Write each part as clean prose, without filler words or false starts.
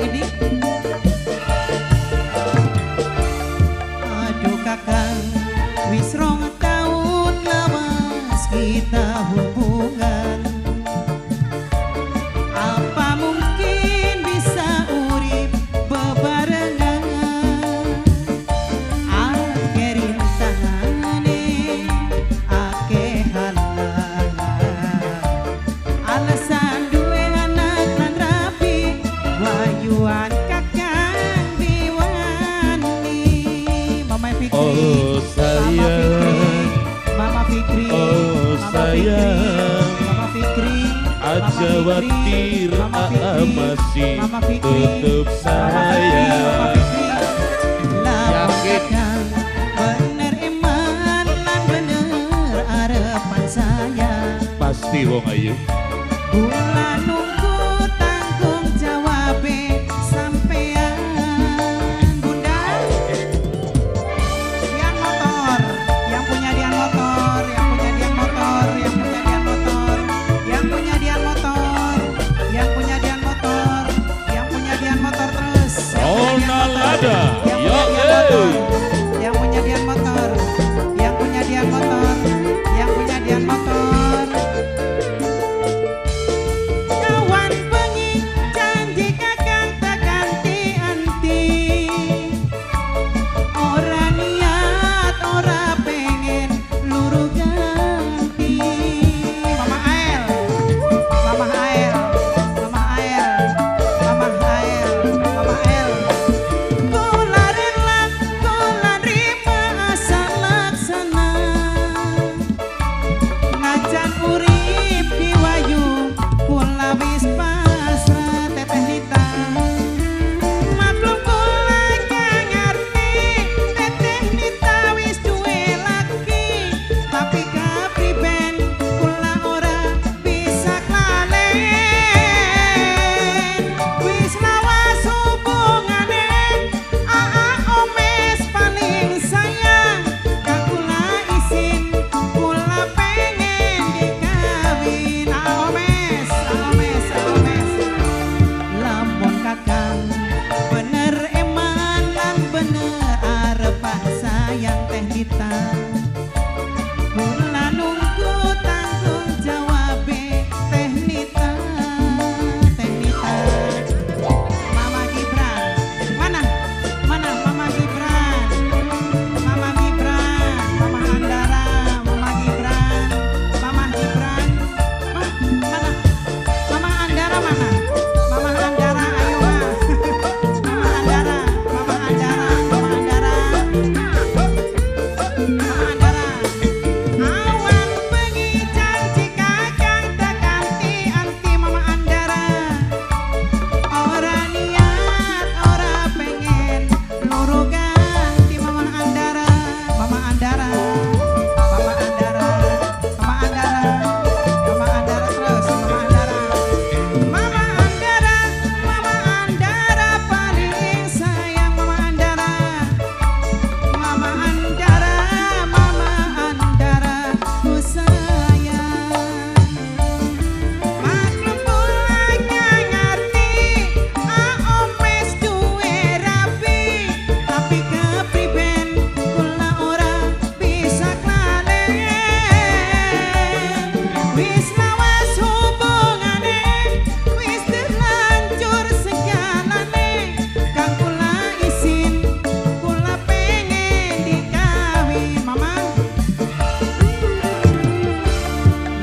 Edi. Aduh kakang, wis rong tahun lawas kita hubungan. Apa mungkin bisa urip bebarengan? Ake rintangane, ake halangan. Alasan duwe anak lan rapi, wayuan kakang diwani. Mama Fikri, Oh sayang, Mama Fikri, oh sayang, Mama Fikri, aja watir masih Mama Fikri, tutup sayang. Yakin bener iman lan bener arepan saya. Pasti wong ayu. Kula nunggu tanggung jawab sampean. Bunda, Dian motor, yang punya Dian motor, yang punya Dian motor, yang punya Dian motor, yang punya Dian motor, yang punya Dian motor, yang punya Dian motor terus. Rona Lada, ya Yang punya Dian motor, yang punya Dian motor, yang punya Dian motor. Kawan bengi janji kakang tak ganti-anti. Ora niat, ora pengen luru ganti. Mama Ael, Mama Ael, Mama Ael, Mama Ael, Mama Ael. Kula rela, kula rima asal laksana. Ngajan urip diwayu, kula wis pasrah teteh Nita. Maklum kula gak ngerti, teteh Nita wis duwe laki. Tapi kapriben kula ora bisa klalen. Wis lawas hubungane, omes paling sayang. Kak kula isin, kula pengen dikawin. Omes, omes, omes. Lamun kakang bener eman lan bener arepan sayang teh Nita. Kula nunggu tanggung jawab teh Nita, teh Nita. Mama Gibran, mana? Mana Mama Gibran? Mama Gibran, Mama Andara, Mama Gibran, Mama Gibran. Mana? Mama Andara mana? Mama Andara, ayo ma. Mama Andara, Mama Andara, Mama Andara. Mama Andara. Awan bengi janji kakang tak ganti-anti. Mama Andara. Ora niat, ora pengen luru ganti. Mama Andara, Mama Andara, Mama Andara, Mama Andara, Mama Andara terus, Mama Andara. Mama Andara, Mama Andara paling sayang. Mama Andara, Mama Andara, Mama Andara ku sayang. Maklum kula gak ngerti, omes duwe rapi. Tapi kepriben kula ora bisa klalen. Wis lawas hubungane, wis terlanjur segalane. Kang kula isin, kula pengen dikawin. Mama,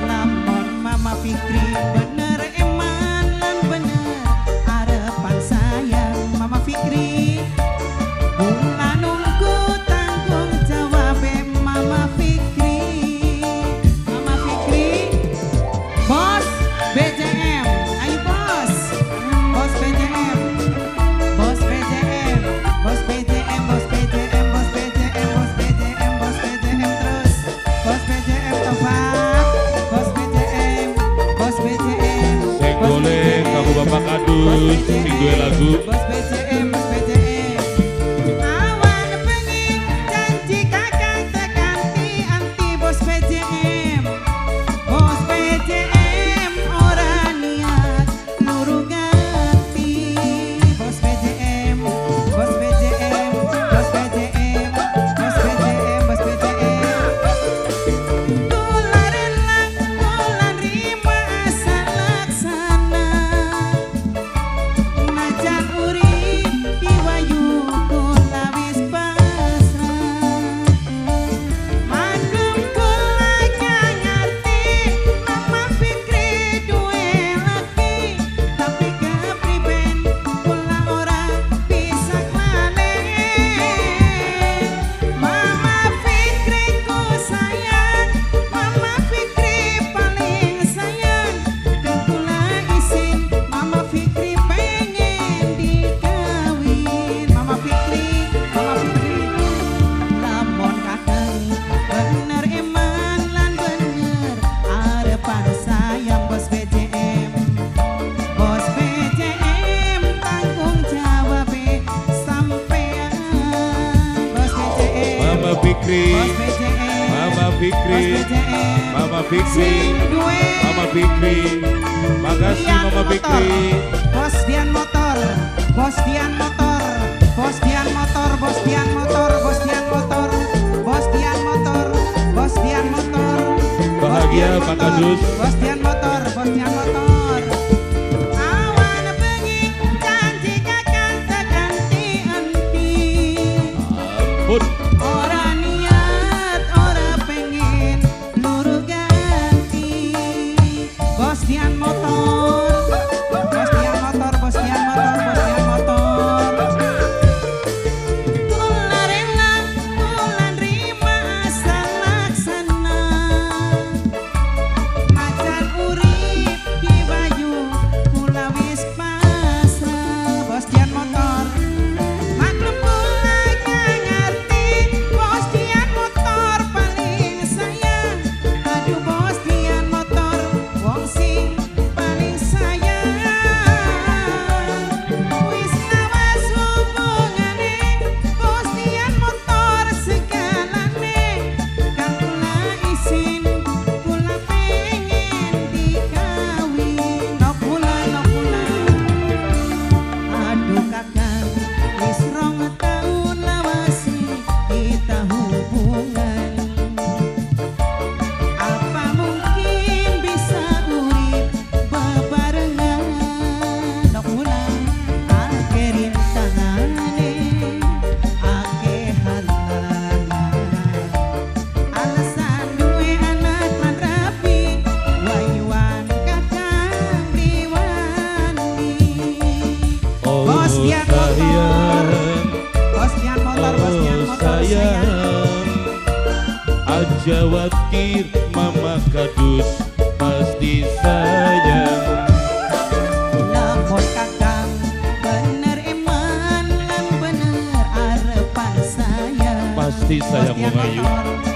lamun Mama Fikri bener eman lan bener arepan sayang. Mama Fikri, kula nunggu tanggung jawab Mama Fikri. Mama Fikri, Bos BJM, ayo bos, Bos BJM, Bos BJM, Bos BJM, Bos BJM, Bos BJM, Bos BJM, Bos BJM terus, Bos BJM Tofak, Bos BJM, Bos BJM, Sing golek kamu bapak kadus, sing duwe lagu. Bos BJM, Bos BJM. Awan bengi janji kakang tak ganti-anti. Bos BJM, Bos BJM ora niat luru ganti. Bos Fikri, Bos BCM, Mama Bos Fikri, BCM, Mama Fikri, sing duwe Mama Fikri. Makasih Dian Mama Motor. Fikri. Bos Dian Motor, Bos Dian Motor, Bos Dian Motor, Bos Dian Motor, Bos Dian Motor, Bos Dian Motor, Bos Dian Motor. Bahagia Pak Kadus. Bos Dian Motor, Bos Dian Motor. Awan bengi janji kakang seganti enti. Ampun. Ora niat, ora pengen luru ganti. Bos Dian Motor, Bos Dian Motor, Bos Dian Motor, Bos Dian Motor. Kula rela, kula nrima asal laksana. Macan urip di bayu, kula wis pasrah. Bos Dian Motor. Maklum kula ngerti, Bos Dian Motor paling sayang. Aduh Bos Dian Motor, wong sing paling sayang. Wis lawas hubungane, Bos Dian Motor segalane. Kang kula isin, kula pengen dikawin. No kula. Aduh kakang, wis 2 tahun lawasi kita hubungan. Apa mungkin bisa urip bebarengan? No kula, ake rintangane, ake halangan. Alasan duwe anak lan rapi, wayuan kakang diwani. Oh Bos Dian Motor, sayang, Bos Dian Motor, Bos Dian oh Motor sayang. sayang. Aja khawatir Mama Kadus pasti sayang. Lepon kakang, bener eman lan bener arepan sayang. Pasti sayang Bos Dian Mama Ayu. Motor,